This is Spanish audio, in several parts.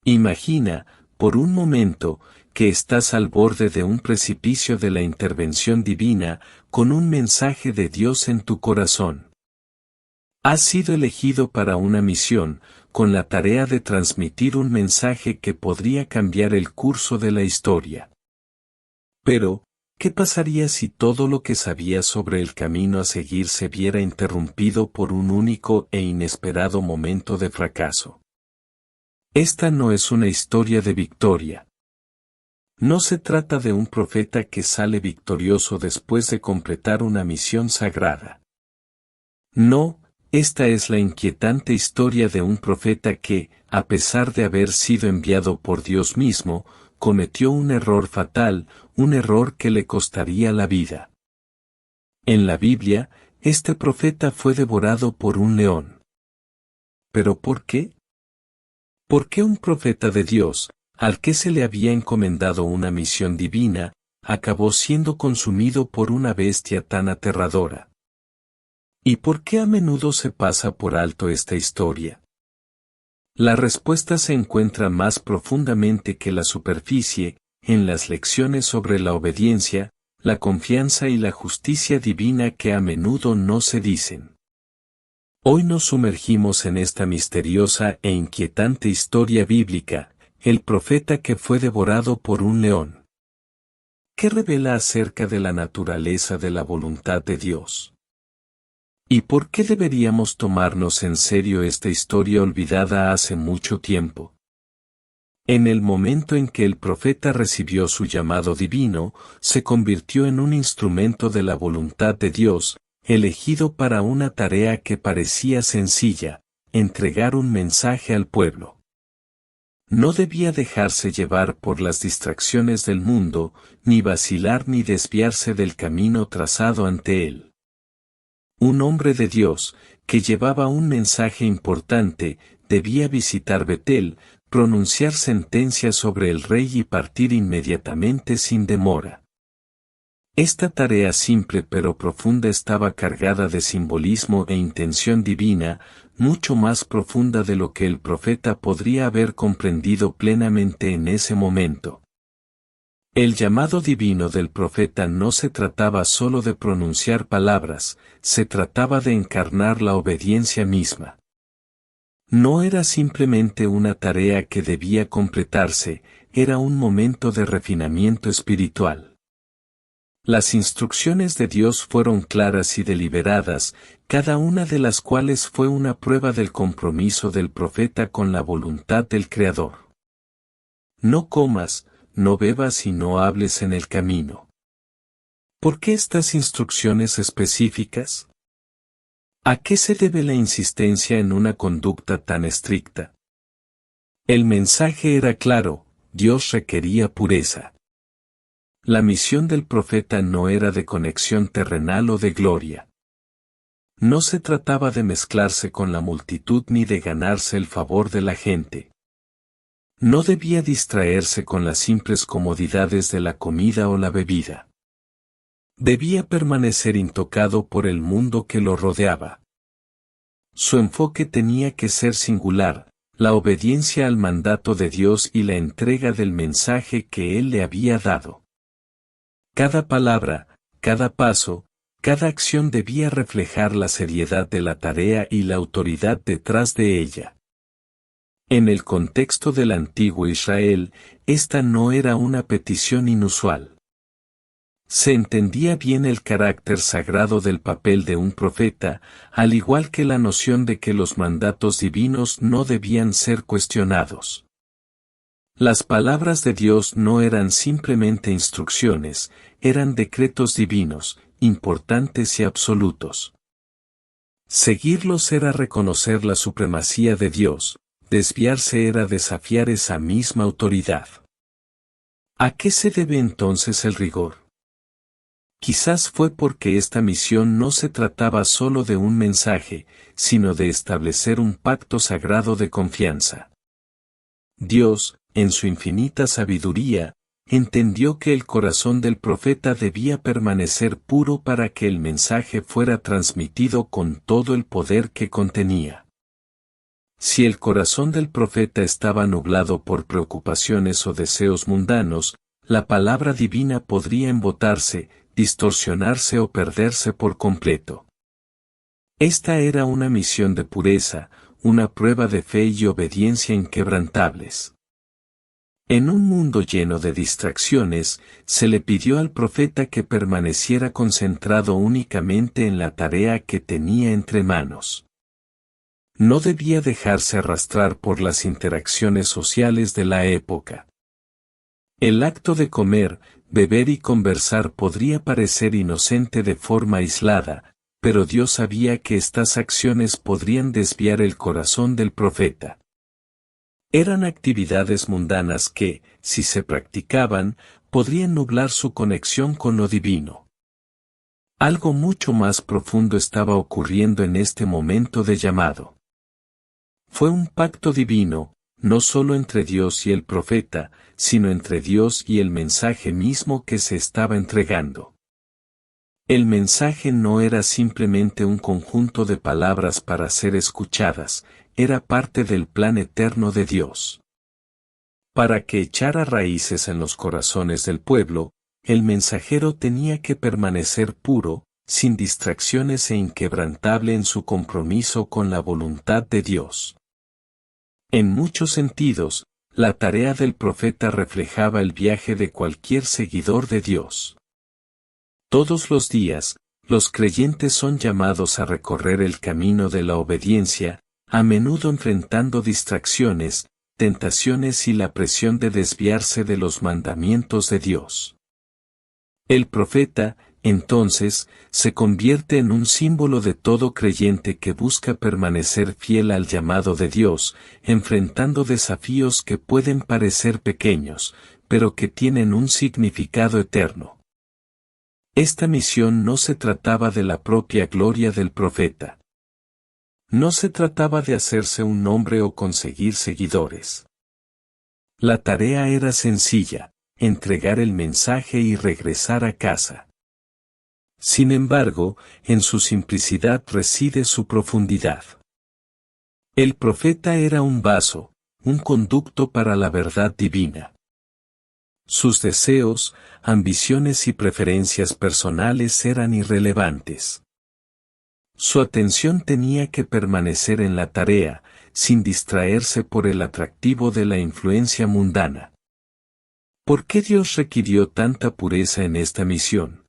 Imagina, por un momento, que estás al borde de un precipicio de la intervención divina, con un mensaje de Dios en tu corazón. Has sido elegido para una misión, con la tarea de transmitir un mensaje que podría cambiar el curso de la historia. Pero, ¿qué pasaría si todo lo que sabías sobre el camino a seguir se viera interrumpido por un único e inesperado momento de fracaso? Esta no es una historia de victoria. No se trata de un profeta que sale victorioso después de completar una misión sagrada. No, esta es la inquietante historia de un profeta que, a pesar de haber sido enviado por Dios mismo, cometió un error fatal, un error que le costaría la vida. En la Biblia, este profeta fue devorado por un león. ¿Pero por qué? ¿Por qué un profeta de Dios, al que se le había encomendado una misión divina, acabó siendo consumido por una bestia tan aterradora? ¿Y por qué a menudo se pasa por alto esta historia? La respuesta se encuentra más profundamente que la superficie, en las lecciones sobre la obediencia, la confianza y la justicia divina que a menudo no se dicen. Hoy nos sumergimos en esta misteriosa e inquietante historia bíblica, el profeta que fue devorado por un león. ¿Qué revela acerca de la naturaleza de la voluntad de Dios? ¿Y por qué deberíamos tomarnos en serio esta historia olvidada hace mucho tiempo? En el momento en que el profeta recibió su llamado divino, se convirtió en un instrumento de la voluntad de Dios, elegido para una tarea que parecía sencilla, entregar un mensaje al pueblo. No debía dejarse llevar por las distracciones del mundo, ni vacilar ni desviarse del camino trazado ante él. Un hombre de Dios, que llevaba un mensaje importante, debía visitar Betel, pronunciar sentencia sobre el rey y partir inmediatamente sin demora. Esta tarea simple pero profunda estaba cargada de simbolismo e intención divina, mucho más profunda de lo que el profeta podría haber comprendido plenamente en ese momento. El llamado divino del profeta no se trataba solo de pronunciar palabras, se trataba de encarnar la obediencia misma. No era simplemente una tarea que debía completarse, era un momento de refinamiento espiritual. Las instrucciones de Dios fueron claras y deliberadas, cada una de las cuales fue una prueba del compromiso del profeta con la voluntad del Creador. No comas, no bebas y no hables en el camino. ¿Por qué estas instrucciones específicas? ¿A qué se debe la insistencia en una conducta tan estricta? El mensaje era claro, Dios requería pureza. La misión del profeta no era de conexión terrenal o de gloria. No se trataba de mezclarse con la multitud ni de ganarse el favor de la gente. No debía distraerse con las simples comodidades de la comida o la bebida. Debía permanecer intocado por el mundo que lo rodeaba. Su enfoque tenía que ser singular, la obediencia al mandato de Dios y la entrega del mensaje que Él le había dado. Cada palabra, cada paso, cada acción debía reflejar la seriedad de la tarea y la autoridad detrás de ella. En el contexto del antiguo Israel, esta no era una petición inusual. Se entendía bien el carácter sagrado del papel de un profeta, al igual que la noción de que los mandatos divinos no debían ser cuestionados. Las palabras de Dios no eran simplemente instrucciones, eran decretos divinos, importantes y absolutos. Seguirlos era reconocer la supremacía de Dios. Desviarse era desafiar esa misma autoridad. ¿A qué se debe entonces el rigor? Quizás fue porque esta misión no se trataba solo de un mensaje, sino de establecer un pacto sagrado de confianza. Dios, en su infinita sabiduría, entendió que el corazón del profeta debía permanecer puro para que el mensaje fuera transmitido con todo el poder que contenía. Si el corazón del profeta estaba nublado por preocupaciones o deseos mundanos, la palabra divina podría embotarse, distorsionarse o perderse por completo. Esta era una misión de pureza, una prueba de fe y obediencia inquebrantables. En un mundo lleno de distracciones, se le pidió al profeta que permaneciera concentrado únicamente en la tarea que tenía entre manos. No debía dejarse arrastrar por las interacciones sociales de la época. El acto de comer, beber y conversar podría parecer inocente de forma aislada, pero Dios sabía que estas acciones podrían desviar el corazón del profeta. Eran actividades mundanas que, si se practicaban, podrían nublar su conexión con lo divino. Algo mucho más profundo estaba ocurriendo en este momento de llamado. Fue un pacto divino, no solo entre Dios y el profeta, sino entre Dios y el mensaje mismo que se estaba entregando. El mensaje no era simplemente un conjunto de palabras para ser escuchadas, era parte del plan eterno de Dios. Para que echara raíces en los corazones del pueblo, el mensajero tenía que permanecer puro, sin distracciones e inquebrantable en su compromiso con la voluntad de Dios. En muchos sentidos, la tarea del profeta reflejaba el viaje de cualquier seguidor de Dios. Todos los días, los creyentes son llamados a recorrer el camino de la obediencia, a menudo enfrentando distracciones, tentaciones y la presión de desviarse de los mandamientos de Dios. El profeta, entonces, se convierte en un símbolo de todo creyente que busca permanecer fiel al llamado de Dios, enfrentando desafíos que pueden parecer pequeños, pero que tienen un significado eterno. Esta misión no se trataba de la propia gloria del profeta. No se trataba de hacerse un nombre o conseguir seguidores. La tarea era sencilla, entregar el mensaje y regresar a casa. Sin embargo, en su simplicidad reside su profundidad. El profeta era un vaso, un conducto para la verdad divina. Sus deseos, ambiciones y preferencias personales eran irrelevantes. Su atención tenía que permanecer en la tarea, sin distraerse por el atractivo de la influencia mundana. ¿Por qué Dios requirió tanta pureza en esta misión?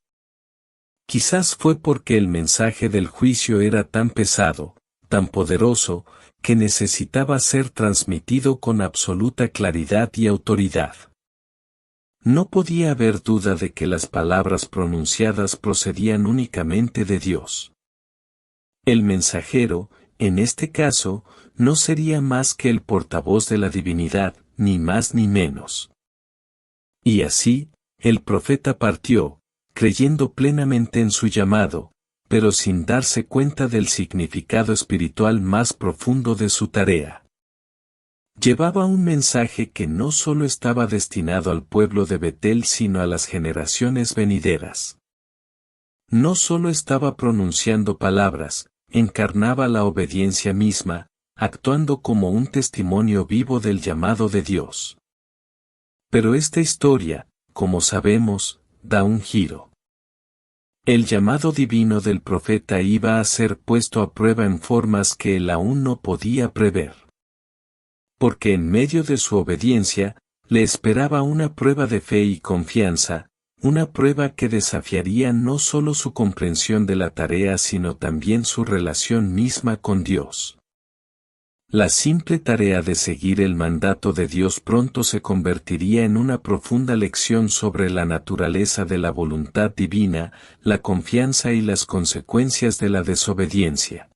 Quizás fue porque el mensaje del juicio era tan pesado, tan poderoso, que necesitaba ser transmitido con absoluta claridad y autoridad. No podía haber duda de que las palabras pronunciadas procedían únicamente de Dios. El mensajero, en este caso, no sería más que el portavoz de la divinidad, ni más ni menos. Y así, el profeta partió, creyendo plenamente en su llamado, pero sin darse cuenta del significado espiritual más profundo de su tarea. Llevaba un mensaje que no solo estaba destinado al pueblo de Betel sino a las generaciones venideras. No solo estaba pronunciando palabras, encarnaba la obediencia misma, actuando como un testimonio vivo del llamado de Dios. Pero esta historia, como sabemos, da un giro. El llamado divino del profeta iba a ser puesto a prueba en formas que él aún no podía prever. Porque en medio de su obediencia, le esperaba una prueba de fe y confianza, una prueba que desafiaría no solo su comprensión de la tarea sino también su relación misma con Dios. La simple tarea de seguir el mandato de Dios pronto se convertiría en una profunda lección sobre la naturaleza de la voluntad divina, la confianza y las consecuencias de la desobediencia.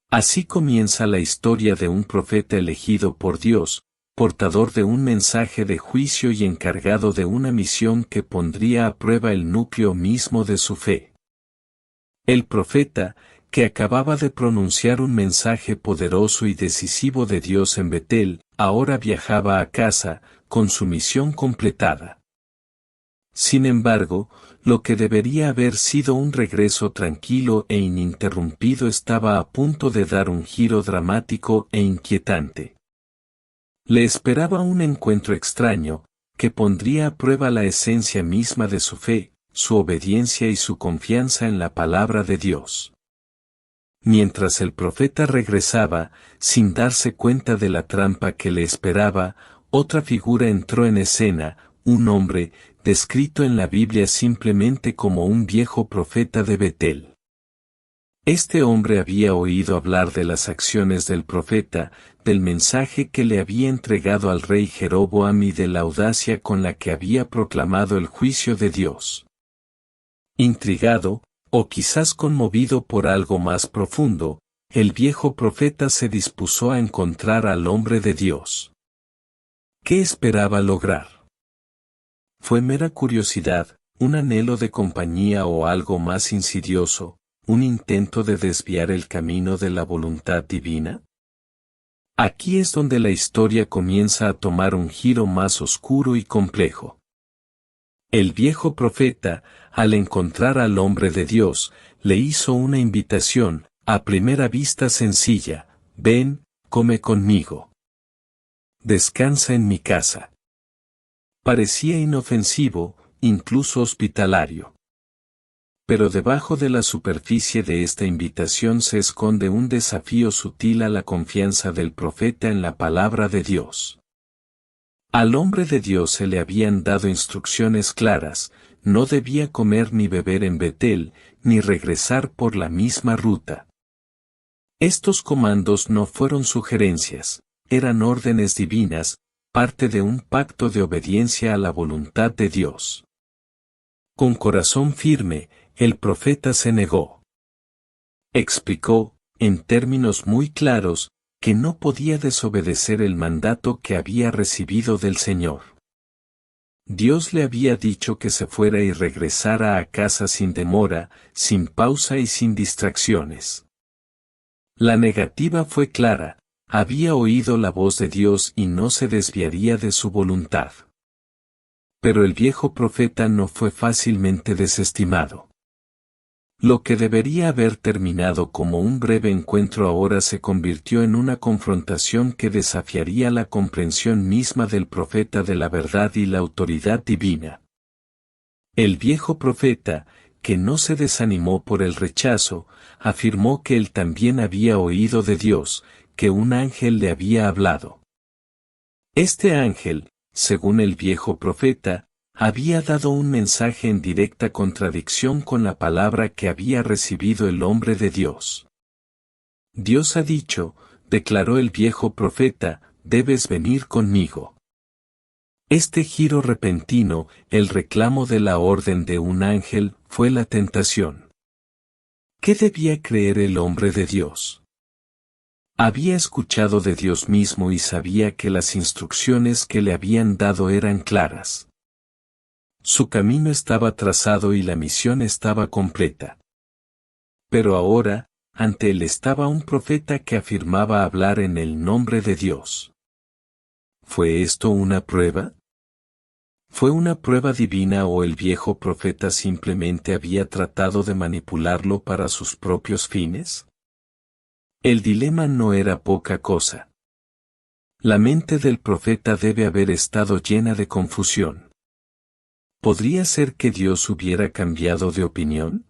Así comienza la historia de un profeta elegido por Dios, portador de un mensaje de juicio y encargado de una misión que pondría a prueba el núcleo mismo de su fe. El profeta, que acababa de pronunciar un mensaje poderoso y decisivo de Dios en Betel, ahora viajaba a casa, con su misión completada. Sin embargo, Lo que debería haber sido un regreso tranquilo e ininterrumpido estaba a punto de dar un giro dramático e inquietante. Le esperaba un encuentro extraño, que pondría a prueba la esencia misma de su fe, su obediencia y su confianza en la palabra de Dios. Mientras el profeta regresaba, sin darse cuenta de la trampa que le esperaba, otra figura entró en escena, un hombre, descrito en la Biblia simplemente como un viejo profeta de Betel. Este hombre había oído hablar de las acciones del profeta, del mensaje que le había entregado al rey Jeroboam y de la audacia con la que había proclamado el juicio de Dios. Intrigado, o quizás conmovido por algo más profundo, el viejo profeta se dispuso a encontrar al hombre de Dios. ¿Qué esperaba lograr? ¿Fue mera curiosidad, un anhelo de compañía o algo más insidioso, un intento de desviar el camino de la voluntad divina? Aquí es donde la historia comienza a tomar un giro más oscuro y complejo. El viejo profeta, al encontrar al hombre de Dios, le hizo una invitación, a primera vista sencilla: ven, come conmigo. Descansa en mi casa. Parecía inofensivo, incluso hospitalario. Pero debajo de la superficie de esta invitación se esconde un desafío sutil a la confianza del profeta en la palabra de Dios. Al hombre de Dios se le habían dado instrucciones claras: no debía comer ni beber en Betel, ni regresar por la misma ruta. Estos comandos no fueron sugerencias, eran órdenes divinas, parte de un pacto de obediencia a la voluntad de Dios. Con corazón firme, el profeta se negó. Explicó, en términos muy claros, que no podía desobedecer el mandato que había recibido del Señor. Dios le había dicho que se fuera y regresara a casa sin demora, sin pausa y sin distracciones. La negativa fue clara: había oído la voz de Dios y no se desviaría de su voluntad. Pero el viejo profeta no fue fácilmente desestimado. Lo que debería haber terminado como un breve encuentro ahora se convirtió en una confrontación que desafiaría la comprensión misma del profeta de la verdad y la autoridad divina. El viejo profeta, que no se desanimó por el rechazo, afirmó que él también había oído de Dios, que un ángel le había hablado. Este ángel, según el viejo profeta, había dado un mensaje en directa contradicción con la palabra que había recibido el hombre de Dios. Dios ha dicho, declaró el viejo profeta, debes venir conmigo. Este giro repentino, el reclamo de la orden de un ángel, fue la tentación. ¿Qué debía creer el hombre de Dios? Había escuchado de Dios mismo y sabía que las instrucciones que le habían dado eran claras. Su camino estaba trazado y la misión estaba completa. Pero ahora, ante él estaba un profeta que afirmaba hablar en el nombre de Dios. ¿Fue esto una prueba? ¿Fue una prueba divina o el viejo profeta simplemente había tratado de manipularlo para sus propios fines? El dilema no era poca cosa. La mente del profeta debe haber estado llena de confusión. ¿Podría ser que Dios hubiera cambiado de opinión?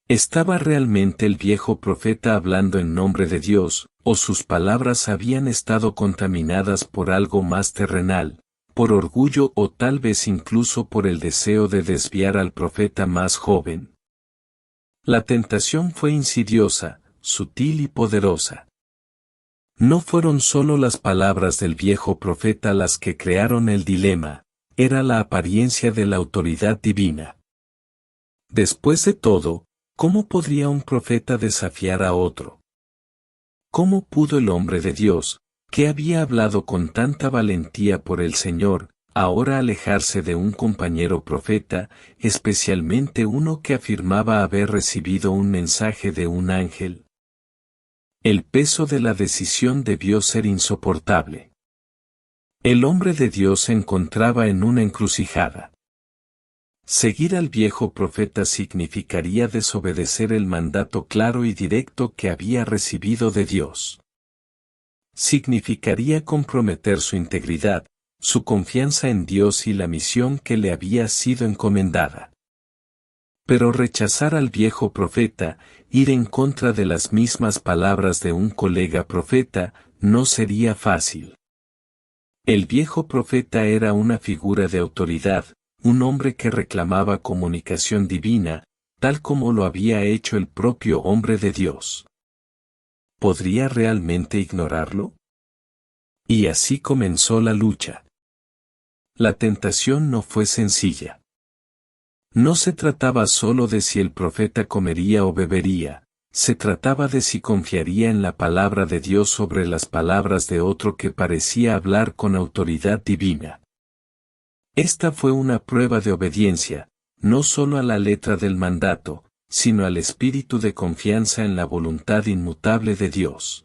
¿Estaba realmente el viejo profeta hablando en nombre de Dios, o sus palabras habían estado contaminadas por algo más terrenal, por orgullo o tal vez incluso por el deseo de desviar al profeta más joven? La tentación fue insidiosa, sutil y poderosa. No fueron solo las palabras del viejo profeta las que crearon el dilema, era la apariencia de la autoridad divina. Después de todo, ¿cómo podría un profeta desafiar a otro? ¿Cómo pudo el hombre de Dios, que había hablado con tanta valentía por el Señor, ahora alejarse de un compañero profeta, especialmente uno que afirmaba haber recibido un mensaje de un ángel? El peso de la decisión debió ser insoportable. El hombre de Dios se encontraba en una encrucijada. Seguir al viejo profeta significaría desobedecer el mandato claro y directo que había recibido de Dios. Significaría comprometer su integridad, su confianza en Dios y la misión que le había sido encomendada. Pero rechazar al viejo profeta, ir en contra de las mismas palabras de un colega profeta, no sería fácil. El viejo profeta era una figura de autoridad, un hombre que reclamaba comunicación divina, tal como lo había hecho el propio hombre de Dios. ¿Podría realmente ignorarlo? Y así comenzó la lucha. La tentación no fue sencilla. No se trataba solo de si el profeta comería o bebería, se trataba de si confiaría en la palabra de Dios sobre las palabras de otro que parecía hablar con autoridad divina. Esta fue una prueba de obediencia, no solo a la letra del mandato, sino al espíritu de confianza en la voluntad inmutable de Dios.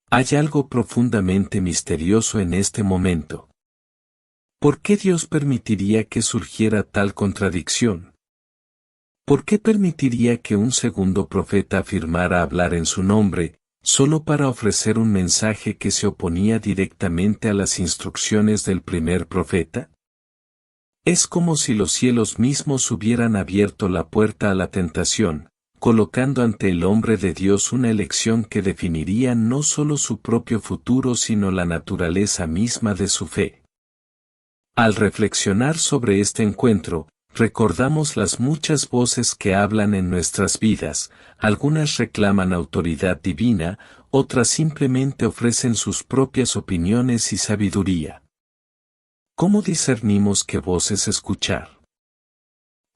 Hay algo profundamente misterioso en este momento. ¿Por qué Dios permitiría que surgiera tal contradicción? ¿Por qué permitiría que un segundo profeta afirmara hablar en su nombre, solo para ofrecer un mensaje que se oponía directamente a las instrucciones del primer profeta? Es como si los cielos mismos hubieran abierto la puerta a la tentación, colocando ante el hombre de Dios una elección que definiría no solo su propio futuro sino la naturaleza misma de su fe. Al reflexionar sobre este encuentro, recordamos las muchas voces que hablan en nuestras vidas, algunas reclaman autoridad divina, otras simplemente ofrecen sus propias opiniones y sabiduría. ¿Cómo discernimos qué voces escuchar?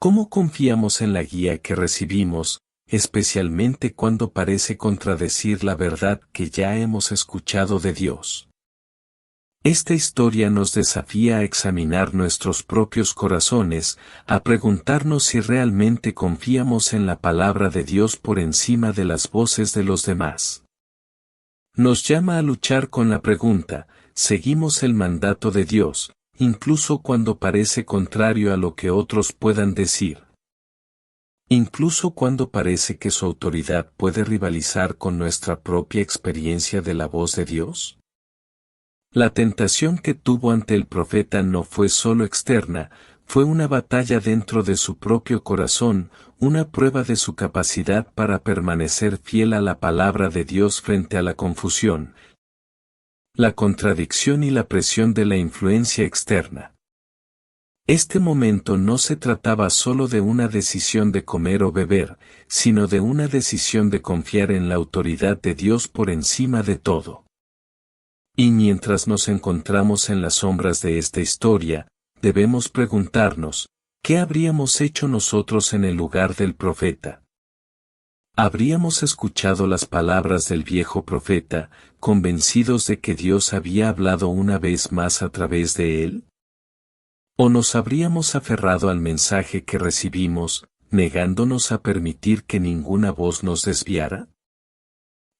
¿Cómo confiamos en la guía que recibimos, especialmente cuando parece contradecir la verdad que ya hemos escuchado de Dios? Esta historia nos desafía a examinar nuestros propios corazones, a preguntarnos si realmente confiamos en la palabra de Dios por encima de las voces de los demás. Nos llama a luchar con la pregunta, ¿seguimos el mandato de Dios, incluso cuando parece contrario a lo que otros puedan decir? Incluso cuando parece que su autoridad puede rivalizar con nuestra propia experiencia de la voz de Dios? La tentación que tuvo ante el profeta no fue solo externa, fue una batalla dentro de su propio corazón, una prueba de su capacidad para permanecer fiel a la palabra de Dios frente a la confusión, la contradicción y la presión de la influencia externa. Este momento no se trataba solo de una decisión de comer o beber, sino de una decisión de confiar en la autoridad de Dios por encima de todo. Y mientras nos encontramos en las sombras de esta historia, debemos preguntarnos, ¿qué habríamos hecho nosotros en el lugar del profeta? ¿Habríamos escuchado las palabras del viejo profeta, convencidos de que Dios había hablado una vez más a través de él? ¿O nos habríamos aferrado al mensaje que recibimos, negándonos a permitir que ninguna voz nos desviara?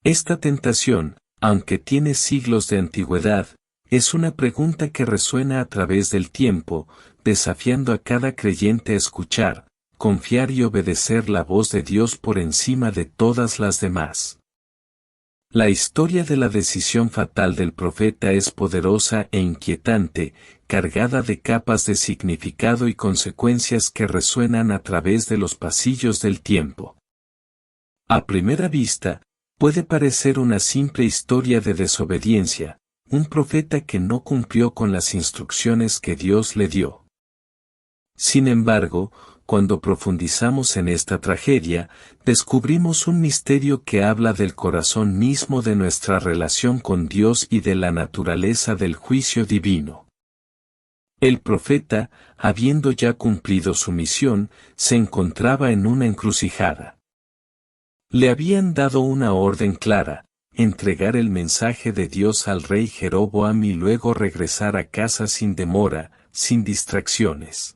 Esta tentación, aunque tiene siglos de antigüedad, es una pregunta que resuena a través del tiempo, desafiando a cada creyente a escuchar, confiar y obedecer la voz de Dios por encima de todas las demás. La historia de la decisión fatal del profeta es poderosa e inquietante, cargada de capas de significado y consecuencias que resuenan a través de los pasillos del tiempo. A primera vista, puede parecer una simple historia de desobediencia, un profeta que no cumplió con las instrucciones que Dios le dio. Sin embargo, cuando profundizamos en esta tragedia, descubrimos un misterio que habla del corazón mismo de nuestra relación con Dios y de la naturaleza del juicio divino. El profeta, habiendo ya cumplido su misión, se encontraba en una encrucijada. Le habían dado una orden clara, entregar el mensaje de Dios al rey Jeroboam y luego regresar a casa sin demora, sin distracciones.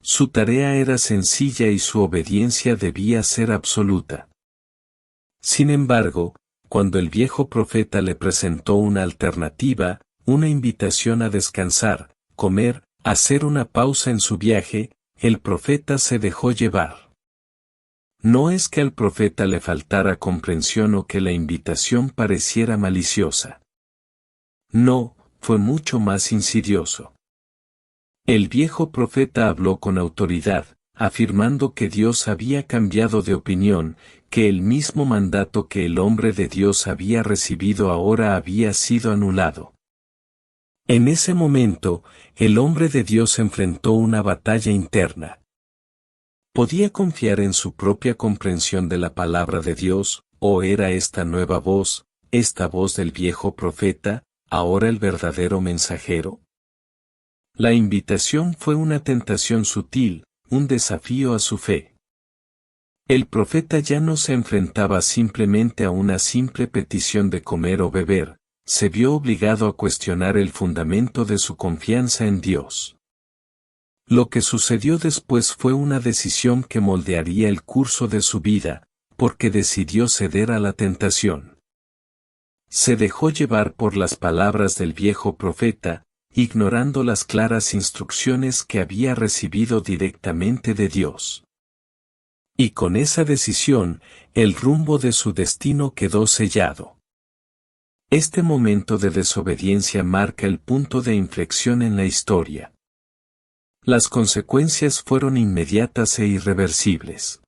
Su tarea era sencilla y su obediencia debía ser absoluta. Sin embargo, cuando el viejo profeta le presentó una alternativa, una invitación a descansar, comer, hacer una pausa en su viaje, el profeta se dejó llevar. No es que al profeta le faltara comprensión o que la invitación pareciera maliciosa. No, fue mucho más insidioso. El viejo profeta habló con autoridad, afirmando que Dios había cambiado de opinión, que el mismo mandato que el hombre de Dios había recibido ahora había sido anulado. En ese momento, el hombre de Dios enfrentó una batalla interna. ¿Podía confiar en su propia comprensión de la palabra de Dios, o era esta nueva voz, esta voz del viejo profeta, ahora el verdadero mensajero? La invitación fue una tentación sutil, un desafío a su fe. El profeta ya no se enfrentaba simplemente a una simple petición de comer o beber, se vio obligado a cuestionar el fundamento de su confianza en Dios. Lo que sucedió después fue una decisión que moldearía el curso de su vida, porque decidió ceder a la tentación. Se dejó llevar por las palabras del viejo profeta, ignorando las claras instrucciones que había recibido directamente de Dios. Y con esa decisión, el rumbo de su destino quedó sellado. Este momento de desobediencia marca el punto de inflexión en la historia. Las consecuencias fueron inmediatas e irreversibles.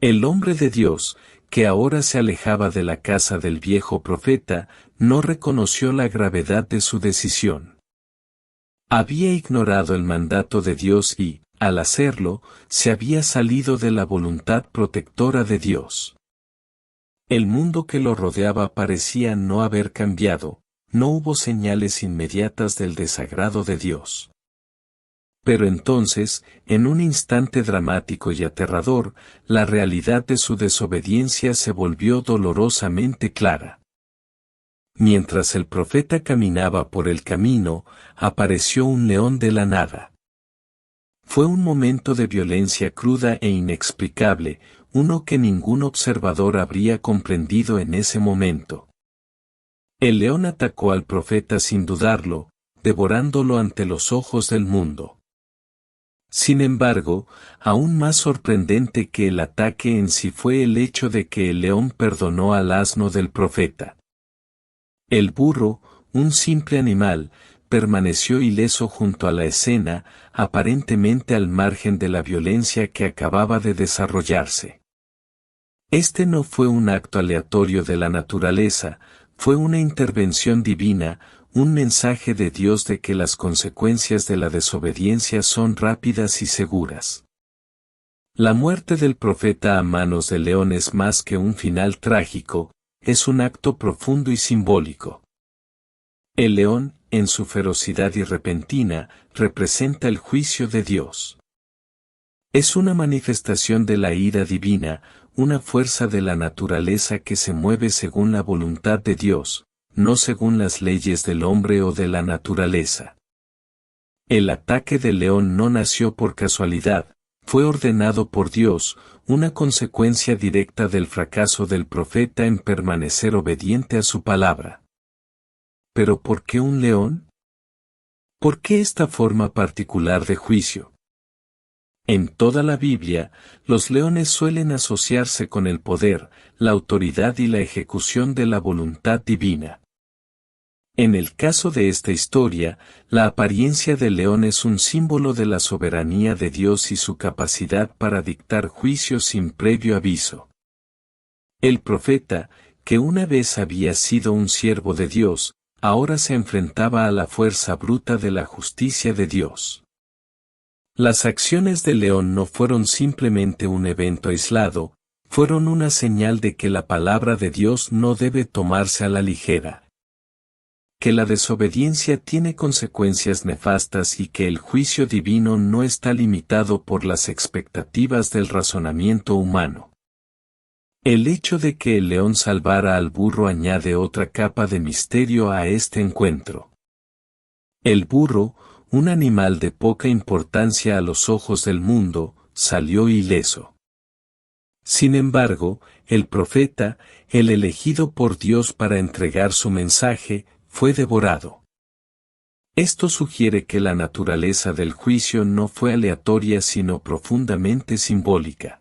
El hombre de Dios, que ahora se alejaba de la casa del viejo profeta, no reconoció la gravedad de su decisión. Había ignorado el mandato de Dios y, al hacerlo, se había salido de la voluntad protectora de Dios. El mundo que lo rodeaba parecía no haber cambiado, no hubo señales inmediatas del desagrado de Dios. Pero entonces, en un instante dramático y aterrador, la realidad de su desobediencia se volvió dolorosamente clara. Mientras el profeta caminaba por el camino, apareció un león de la nada. Fue un momento de violencia cruda e inexplicable, uno que ningún observador habría comprendido en ese momento. El león atacó al profeta sin dudarlo, devorándolo ante los ojos del mundo. Sin embargo, aún más sorprendente que el ataque en sí fue el hecho de que el león perdonó al asno del profeta. El burro, un simple animal, permaneció ileso junto a la escena, aparentemente al margen de la violencia que acababa de desarrollarse. Este no fue un acto aleatorio de la naturaleza, fue una intervención divina, un mensaje de Dios de que las consecuencias de la desobediencia son rápidas y seguras. La muerte del profeta a manos del león es más que un final trágico, es un acto profundo y simbólico. El león, en su ferocidad y repentina, representa el juicio de Dios. Es una manifestación de la ira divina, una fuerza de la naturaleza que se mueve según la voluntad de Dios, no según las leyes del hombre o de la naturaleza. El ataque del león no nació por casualidad, fue ordenado por Dios, una consecuencia directa del fracaso del profeta en permanecer obediente a su palabra. ¿Pero por qué un león? ¿Por qué esta forma particular de juicio? En toda la Biblia, los leones suelen asociarse con el poder, la autoridad y la ejecución de la voluntad divina. En el caso de esta historia, la apariencia del león es un símbolo de la soberanía de Dios y su capacidad para dictar juicios sin previo aviso. El profeta, que una vez había sido un siervo de Dios, ahora se enfrentaba a la fuerza bruta de la justicia de Dios. Las acciones del león no fueron simplemente un evento aislado, fueron una señal de que la palabra de Dios no debe tomarse a la ligera. Que la desobediencia tiene consecuencias nefastas y que el juicio divino no está limitado por las expectativas del razonamiento humano. El hecho de que el león salvara al burro añade otra capa de misterio a este encuentro. El burro, un animal de poca importancia a los ojos del mundo, salió ileso. Sin embargo, el profeta, el elegido por Dios para entregar su mensaje, fue devorado. Esto sugiere que la naturaleza del juicio no fue aleatoria sino profundamente simbólica.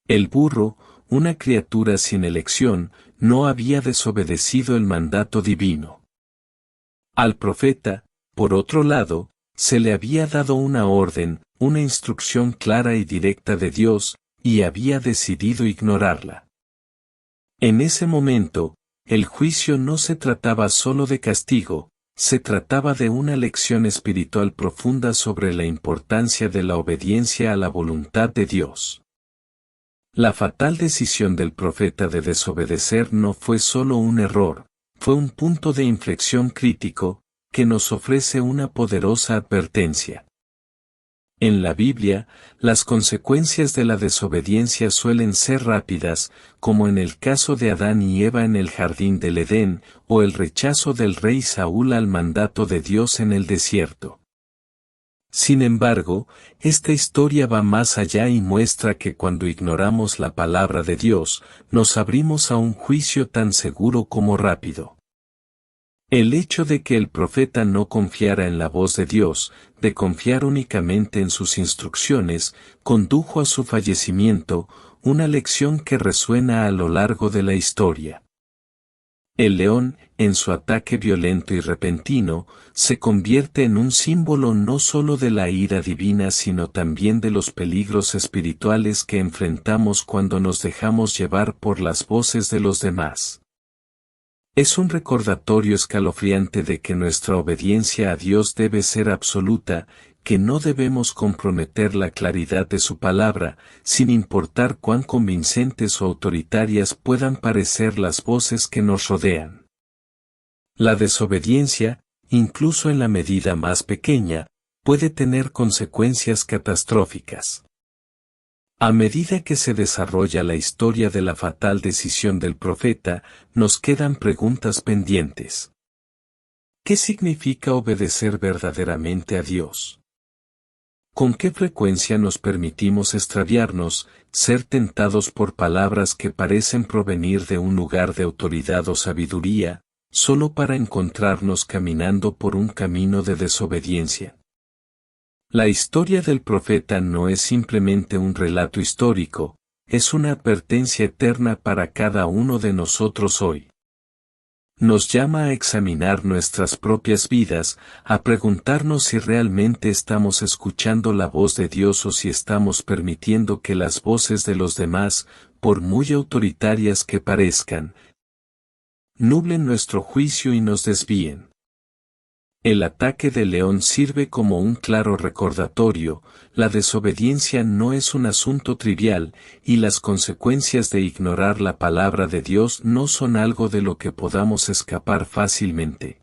El burro, una criatura sin elección, no había desobedecido el mandato divino. Al profeta, por otro lado, se le había dado una orden, una instrucción clara y directa de Dios, y había decidido ignorarla. En ese momento, el juicio no se trataba solo de castigo, se trataba de una lección espiritual profunda sobre la importancia de la obediencia a la voluntad de Dios. La fatal decisión del profeta de desobedecer no fue solo un error, fue un punto de inflexión crítico, que nos ofrece una poderosa advertencia. En la Biblia, las consecuencias de la desobediencia suelen ser rápidas, como en el caso de Adán y Eva en el jardín del Edén, o el rechazo del rey Saúl al mandato de Dios en el desierto. Sin embargo, esta historia va más allá y muestra que cuando ignoramos la palabra de Dios, nos abrimos a un juicio tan seguro como rápido. El hecho de que el profeta no confiara en la voz de Dios, de confiar únicamente en sus instrucciones, condujo a su fallecimiento, una lección que resuena a lo largo de la historia. El león, en su ataque violento y repentino, se convierte en un símbolo no solo de la ira divina sino también de los peligros espirituales que enfrentamos cuando nos dejamos llevar por las voces de los demás. Es un recordatorio escalofriante de que nuestra obediencia a Dios debe ser absoluta, que no debemos comprometer la claridad de su palabra, sin importar cuán convincentes o autoritarias puedan parecer las voces que nos rodean. La desobediencia, incluso en la medida más pequeña, puede tener consecuencias catastróficas. A medida que se desarrolla la historia de la fatal decisión del profeta, nos quedan preguntas pendientes. ¿Qué significa obedecer verdaderamente a Dios? ¿Con qué frecuencia nos permitimos extraviarnos, ser tentados por palabras que parecen provenir de un lugar de autoridad o sabiduría, solo para encontrarnos caminando por un camino de desobediencia? La historia del profeta no es simplemente un relato histórico, es una advertencia eterna para cada uno de nosotros hoy. Nos llama a examinar nuestras propias vidas, a preguntarnos si realmente estamos escuchando la voz de Dios o si estamos permitiendo que las voces de los demás, por muy autoritarias que parezcan, nublen nuestro juicio y nos desvíen. El ataque del león sirve como un claro recordatorio, la desobediencia no es un asunto trivial, y las consecuencias de ignorar la palabra de Dios no son algo de lo que podamos escapar fácilmente.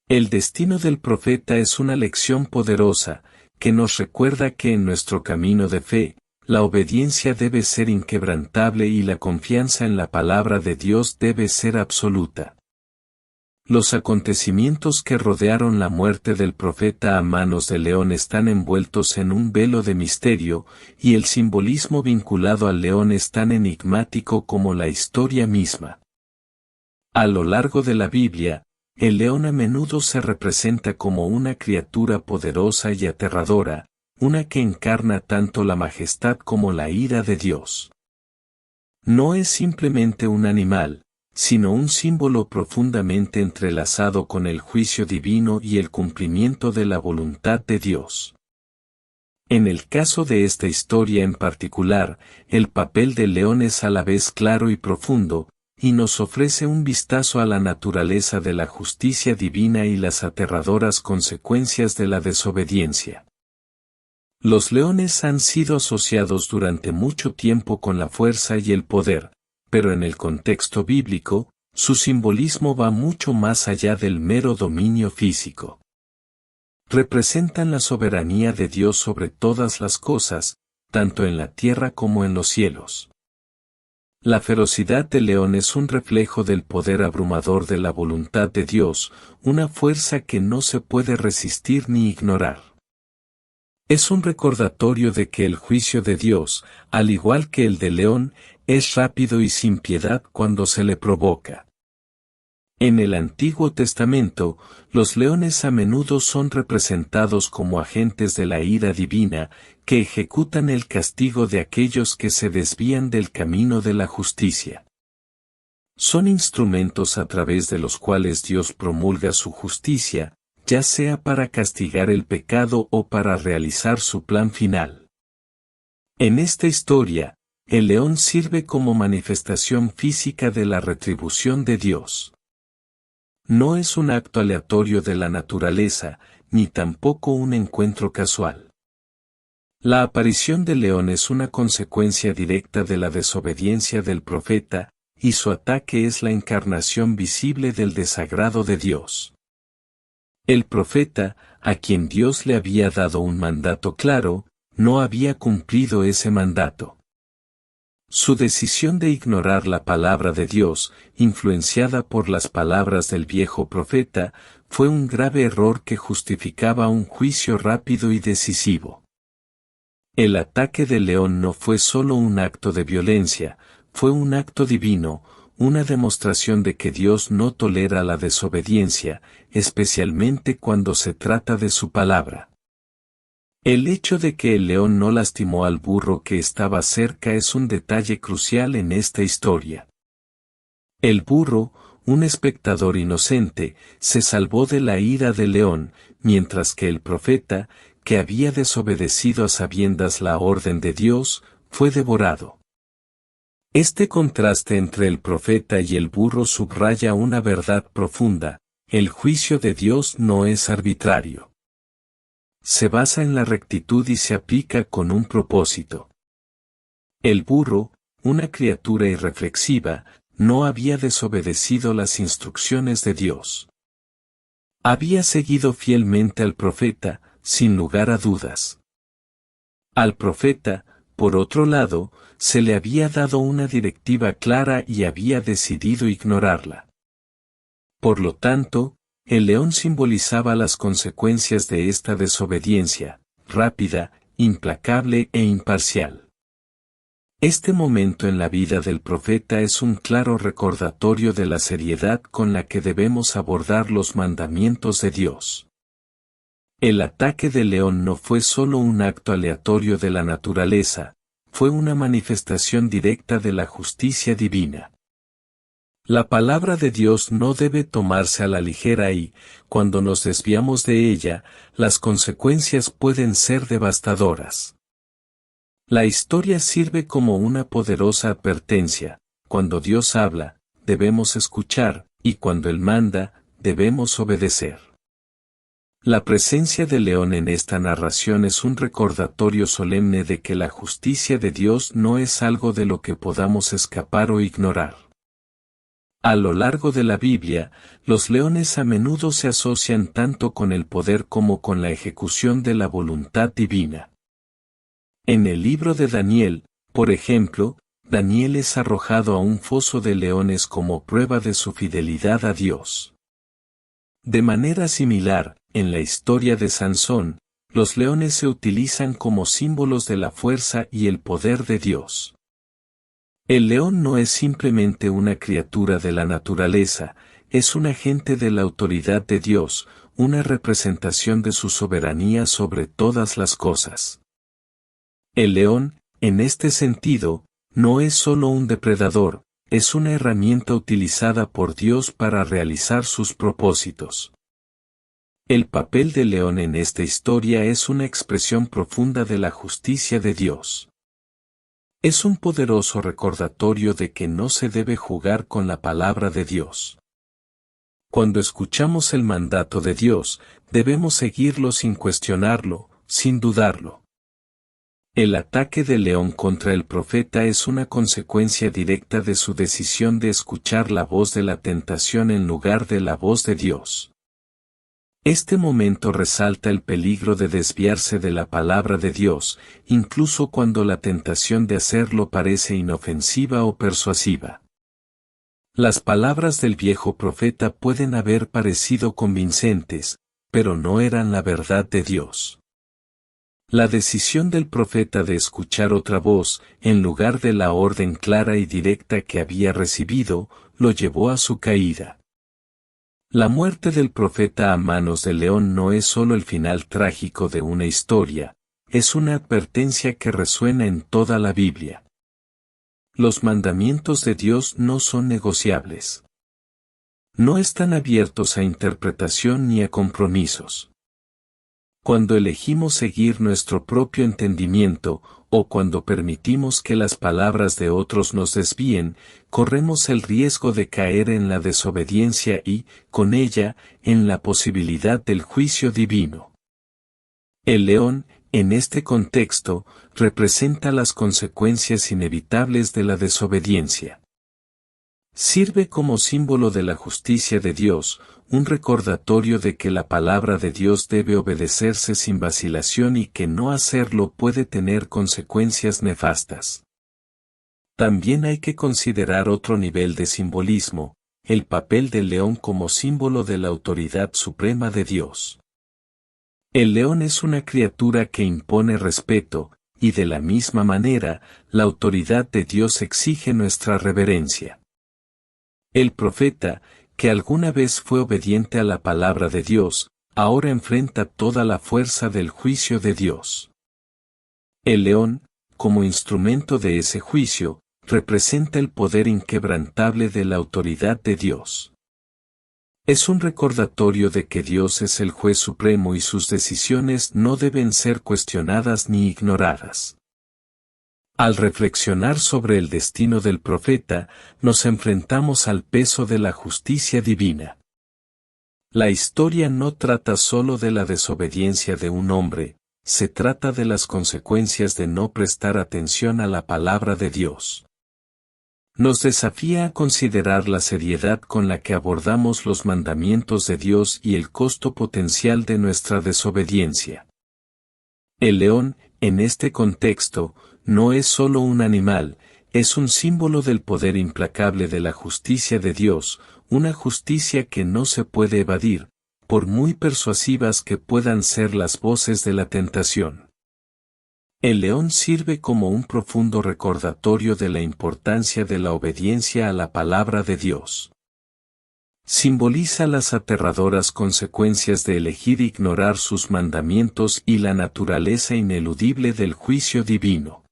El destino del profeta es una lección poderosa, que nos recuerda que en nuestro camino de fe, la obediencia debe ser inquebrantable y la confianza en la palabra de Dios debe ser absoluta. Los acontecimientos que rodearon la muerte del profeta a manos del león están envueltos en un velo de misterio, y el simbolismo vinculado al león es tan enigmático como la historia misma. A lo largo de la Biblia, el león a menudo se representa como una criatura poderosa y aterradora, una que encarna tanto la majestad como la ira de Dios. No es simplemente un animal, sino un símbolo profundamente entrelazado con el juicio divino y el cumplimiento de la voluntad de Dios. En el caso de esta historia en particular, el papel del león es a la vez claro y profundo, y nos ofrece un vistazo a la naturaleza de la justicia divina y las aterradoras consecuencias de la desobediencia. Los leones han sido asociados durante mucho tiempo con la fuerza y el poder, pero en el contexto bíblico, su simbolismo va mucho más allá del mero dominio físico. Representan la soberanía de Dios sobre todas las cosas, tanto en la tierra como en los cielos. La ferocidad del león es un reflejo del poder abrumador de la voluntad de Dios, una fuerza que no se puede resistir ni ignorar. Es un recordatorio de que el juicio de Dios, al igual que el del león, es rápido y sin piedad cuando se le provoca. En el Antiguo Testamento, los leones a menudo son representados como agentes de la ira divina, que ejecutan el castigo de aquellos que se desvían del camino de la justicia. Son instrumentos a través de los cuales Dios promulga su justicia, ya sea para castigar el pecado o para realizar su plan final. En esta historia, el león sirve como manifestación física de la retribución de Dios. No es un acto aleatorio de la naturaleza, ni tampoco un encuentro casual. La aparición del león es una consecuencia directa de la desobediencia del profeta, y su ataque es la encarnación visible del desagrado de Dios. El profeta, a quien Dios le había dado un mandato claro, no había cumplido ese mandato. Su decisión de ignorar la palabra de Dios, influenciada por las palabras del viejo profeta, fue un grave error que justificaba un juicio rápido y decisivo. El ataque del león no fue solo un acto de violencia, fue un acto divino, una demostración de que Dios no tolera la desobediencia, especialmente cuando se trata de su palabra. El hecho de que el león no lastimó al burro que estaba cerca es un detalle crucial en esta historia. El burro, un espectador inocente, se salvó de la ira del león, mientras que el profeta, que había desobedecido a sabiendas la orden de Dios, fue devorado. Este contraste entre el profeta y el burro subraya una verdad profunda: el juicio de Dios no es arbitrario. Se basa en la rectitud y se aplica con un propósito. El burro, una criatura irreflexiva, no había desobedecido las instrucciones de Dios. Había seguido fielmente al profeta, sin lugar a dudas. Al profeta, por otro lado, se le había dado una directiva clara y había decidido ignorarla. Por lo tanto, el león simbolizaba las consecuencias de esta desobediencia, rápida, implacable e imparcial. Este momento en la vida del profeta es un claro recordatorio de la seriedad con la que debemos abordar los mandamientos de Dios. El ataque del león no fue solo un acto aleatorio de la naturaleza, fue una manifestación directa de la justicia divina. La palabra de Dios no debe tomarse a la ligera y, cuando nos desviamos de ella, las consecuencias pueden ser devastadoras. La historia sirve como una poderosa advertencia: cuando Dios habla, debemos escuchar, y cuando Él manda, debemos obedecer. La presencia del león en esta narración es un recordatorio solemne de que la justicia de Dios no es algo de lo que podamos escapar o ignorar. A lo largo de la Biblia, los leones a menudo se asocian tanto con el poder como con la ejecución de la voluntad divina. En el libro de Daniel, por ejemplo, Daniel es arrojado a un foso de leones como prueba de su fidelidad a Dios. De manera similar, en la historia de Sansón, los leones se utilizan como símbolos de la fuerza y el poder de Dios. El león no es simplemente una criatura de la naturaleza, es un agente de la autoridad de Dios, una representación de su soberanía sobre todas las cosas. El león, en este sentido, no es solo un depredador, es una herramienta utilizada por Dios para realizar sus propósitos. El papel del león en esta historia es una expresión profunda de la justicia de Dios. Es un poderoso recordatorio de que no se debe jugar con la palabra de Dios. Cuando escuchamos el mandato de Dios, debemos seguirlo sin cuestionarlo, sin dudarlo. El ataque del león contra el profeta es una consecuencia directa de su decisión de escuchar la voz de la tentación en lugar de la voz de Dios. Este momento resalta el peligro de desviarse de la palabra de Dios, incluso cuando la tentación de hacerlo parece inofensiva o persuasiva. Las palabras del viejo profeta pueden haber parecido convincentes, pero no eran la verdad de Dios. La decisión del profeta de escuchar otra voz, en lugar de la orden clara y directa que había recibido, lo llevó a su caída. La muerte del profeta a manos del león no es solo el final trágico de una historia, es una advertencia que resuena en toda la Biblia. Los mandamientos de Dios no son negociables. No están abiertos a interpretación ni a compromisos. Cuando elegimos seguir nuestro propio entendimiento, o cuando permitimos que las palabras de otros nos desvíen, corremos el riesgo de caer en la desobediencia y, con ella, en la posibilidad del juicio divino. El león, en este contexto, representa las consecuencias inevitables de la desobediencia. Sirve como símbolo de la justicia de Dios, un recordatorio de que la palabra de Dios debe obedecerse sin vacilación y que no hacerlo puede tener consecuencias nefastas. También hay que considerar otro nivel de simbolismo, el papel del león como símbolo de la autoridad suprema de Dios. El león es una criatura que impone respeto, y de la misma manera, la autoridad de Dios exige nuestra reverencia. El profeta, que alguna vez fue obediente a la palabra de Dios, ahora enfrenta toda la fuerza del juicio de Dios. El león, como instrumento de ese juicio, representa el poder inquebrantable de la autoridad de Dios. Es un recordatorio de que Dios es el juez supremo y sus decisiones no deben ser cuestionadas ni ignoradas. Al reflexionar sobre el destino del profeta, nos enfrentamos al peso de la justicia divina. La historia no trata solo de la desobediencia de un hombre, se trata de las consecuencias de no prestar atención a la palabra de Dios. Nos desafía a considerar la seriedad con la que abordamos los mandamientos de Dios y el costo potencial de nuestra desobediencia. El león, en este contexto, no es solo un animal, es un símbolo del poder implacable de la justicia de Dios, una justicia que no se puede evadir, por muy persuasivas que puedan ser las voces de la tentación. El león sirve como un profundo recordatorio de la importancia de la obediencia a la palabra de Dios. Simboliza las aterradoras consecuencias de elegir ignorar sus mandamientos y la naturaleza ineludible del juicio divino.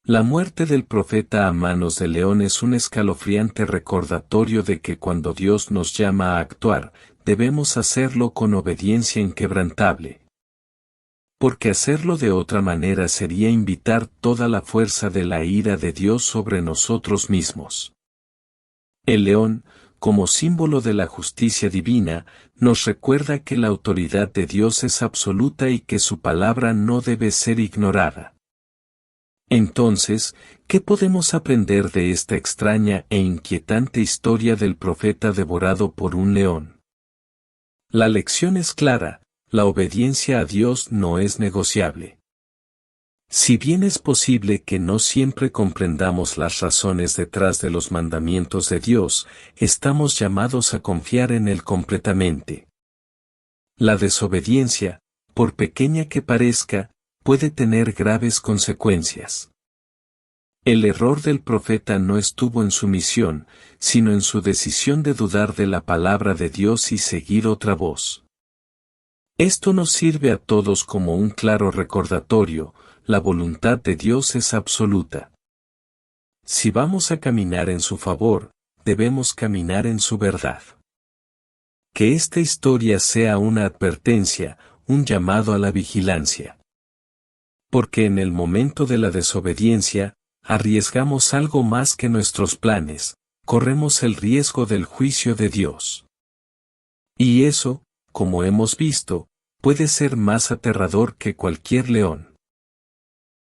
La muerte del profeta a manos del león es un escalofriante recordatorio de que cuando Dios nos llama a actuar, debemos hacerlo con obediencia inquebrantable. Porque hacerlo de otra manera sería invitar toda la fuerza de la ira de Dios sobre nosotros mismos. El león, como símbolo de la justicia divina, nos recuerda que la autoridad de Dios es absoluta y que su palabra no debe ser ignorada. Entonces, ¿qué podemos aprender de esta extraña e inquietante historia del profeta devorado por un león? La lección es clara, la obediencia a Dios no es negociable. Si bien es posible que no siempre comprendamos las razones detrás de los mandamientos de Dios, estamos llamados a confiar en Él completamente. La desobediencia, por pequeña que parezca, puede tener graves consecuencias. El error del profeta no estuvo en su misión, sino en su decisión de dudar de la palabra de Dios y seguir otra voz. Esto nos sirve a todos como un claro recordatorio, la voluntad de Dios es absoluta. Si vamos a caminar en su favor, debemos caminar en su verdad. Que esta historia sea una advertencia, un llamado a la vigilancia. Porque en el momento de la desobediencia, arriesgamos algo más que nuestros planes, corremos el riesgo del juicio de Dios. Y eso, como hemos visto, puede ser más aterrador que cualquier león.